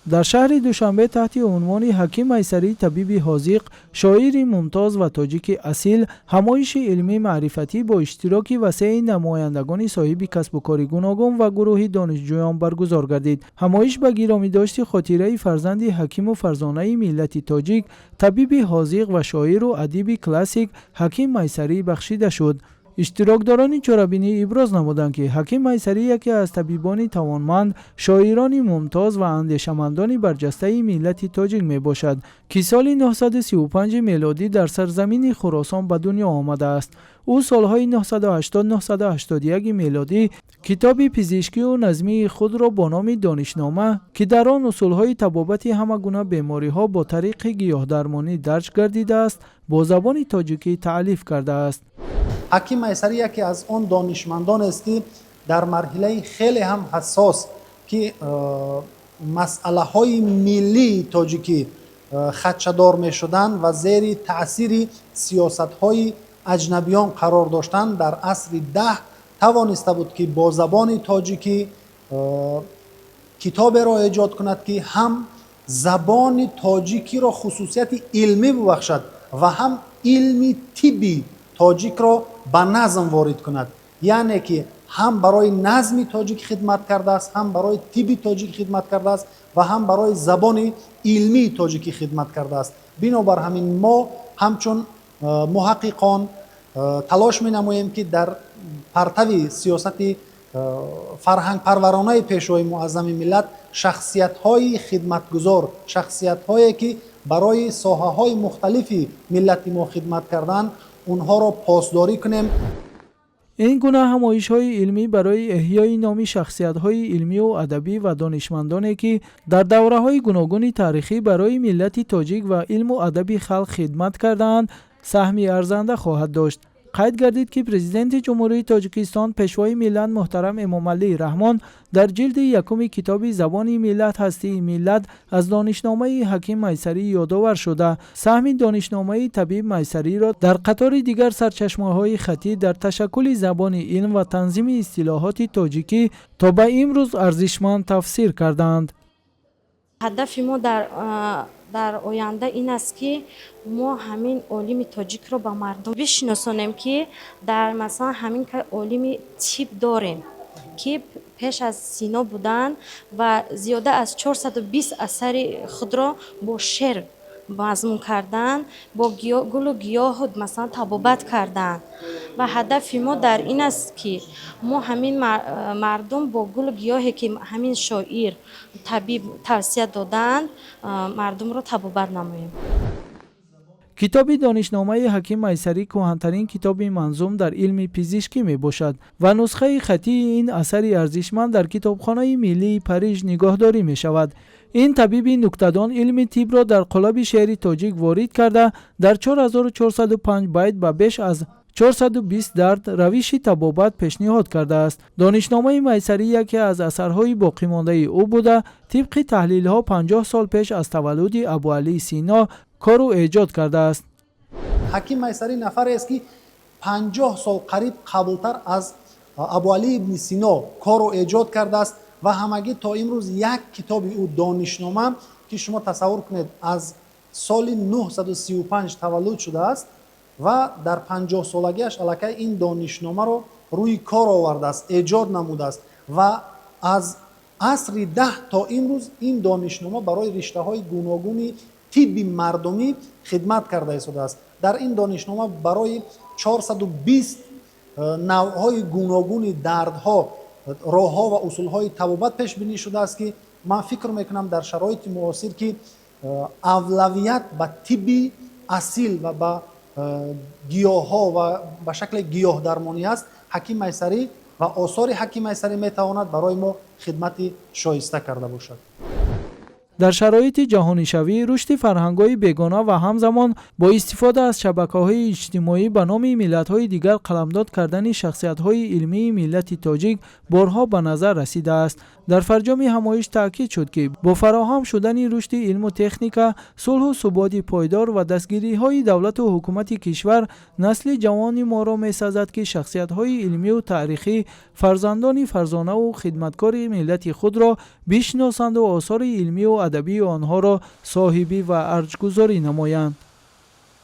در شهر دوشنبه تحت عنوان حکیم میسری طبیب حاذق، شاعر ممتاز و تاجیک اصیل، همایش علمی معرفتی با اشتراک وسیع نمایندگان صاحب کسب و کار گوناگون و گروه دانشجویان برگزار گردید. همایش به گرامی داشت خاطره فرزند حکیم و فرزانه ملت تاجیک، طبیب حاذق و شاعر و ادیب کلاسیک حکیم میسری بخشیده شد. اشتراکداران چرابینی ابراز نمودند که حکیم میسری یکی از طبیبان توانمند، شاعران ممتاز و اندیشمندان برجسته ملت تاجیک می باشد که سال 935 میلادی در سرزمین خراسان به دنیا آمده است. او سالهای 980-981 میلادی کتاب پزشکی و نظمی خود را با نام دانشنامه که در آن اصولهای طبابت همه گونه بیماری‌ها با طریق گیاه‌درمانی درج گردیده است، با زبان تاجیکی تألیف کرده است. حکیم میسری یکی از آن دانشمندان است که در مرحله خیلی هم حساس که مسئله های ملی تاجیکی خدشه‌دار می شدند و زیر تأثیر سیاست های اجنبیان قرار داشتند، در عصر 10 توانسته بود که با زبان تاجیکی کتاب را ایجاد کند که هم زبان تاجیکی را خصوصیت علمی ببخشد و هم علمی طبی تاجیک را به نظم وارد کند. یعنی که هم برای نظم تاجیک خدمت کرده است، هم برای طب تاجیک خدمت کرده است و هم برای زبان علمی تاجیکی خدمت کرده است. بنابر همین ما همچون محققان تلاش می نماییم که در پرتو سیاست فرهنگ پرورانه پیشوای معظم ملت شخصیت های خدمتگزار، شخصیت هایی که برای ساحه های مختلفی ملت ما خدمت کردن، اونها را پاسداری کنیم. این گونه همایش‌های علمی برای احیای نام شخصیت‌های علمی و ادبی و دانشمندانی که در دوره‌های گوناگون تاریخی برای ملت تاجیک و علم و ادب خلق خدمت کردند، سهمی ارزنده خواهد داشت. قید گردید که پرزیدنت جمهوری تاجیکستان پیشوای ملت محترم امام علی رحمان در جلد یکم کتاب زبان ملت هستی ملت از دانشنامه حکیم میسری یادآور شده، سهم دانشنامه طبیب میسری را در قطار دیگر سرچشمه‌های خطی در تشکل زبان علم و تنظیم اصطلاحات تاجیکی تا به امروز ارزشمند تفسیر کردند. هدف ما در آینده این است که ما همین علم تاجیک رو به مردم بشناسانیم که در مثلا همین که علم طب داریم که پیش از سینا بودن و زیاده از 420 اثر خود را با شعر مضمون کردن، با گل و گیاه مثلا طبابت کردن و هدف ما در این است که ما همین مردم با گل و گیاهی که همین شاعر طبیب توصیه دادن مردم را طبابت نماییم. کتاب دانشنامه حکیم میسری کهن‌ترین کتاب منظوم در علم پزشکی می باشد و نسخه خطی این اثر ارزشمند در کتابخانه ملی پاریژ نگهداری می شود. این طبیب نکته‌دان علم طب را در قالب شعر تاجیک وارد کرده در 4405 بیت به بیش از 420 درد روش طبابت پیشنهاد کرده است. دانشنامه میسری یکی از اثرهای باقی مانده او بوده، طبق تحلیل‌ها 50 سال پیش از تولد ابوعلی سینا کار او ایجاد کرده است. حکیم میسری نفری است که 50 سال قریب قبلتر از ابوعلی ابن سینا کار او ایجاد کرده است و همگی تا امروز یک کتاب او دانشنامه که شما تصور کنید از سال 935 تولد شده است و در 50 سالگیش الکی این دانشنامه رو روی کار آورده است، ایجاد نموده است و از عصر 10 تا امروز این دانشنامه برای رشته های گوناگون طب مردمی خدمت کرده است. در این دانشنامه برای 420 نوع‌های گوناگون دردها، راه‌ها و اصول‌های طبابت پیش بینی شده است که من فکر میکنم در شرایط معاصر که اولویت به طب اصیل و به گیاه‌ها و به شکل گیاه درمانی است. حکیم میسری و آثار حکیم میسری میتواند برای ما خدمت شایسته کرده باشد. در شرایط جهانی شوی رشد فرهنگ‌های بیگانه و همزمان با استفاده از شبکه‌های اجتماعی به نام ملت‌های دیگر قلمداد کردن شخصیت‌های علمی ملت تاجیک بارها به نظر رسیده است. در فرجام همایش تاکید شد که با فراهم شدن رشد علم و تکنیک، صلح و ثبات پایدار و دستگیری‌های دولت و حکومت کشور، نسل جوان ما را می‌سازد که شخصیت‌های علمی و تاریخی فرزندان فرزانه و خدمتکار ملت خود را بشناسند و آثار علمی و ادبی آنها را صاحبی و ارجگذاری نمایند.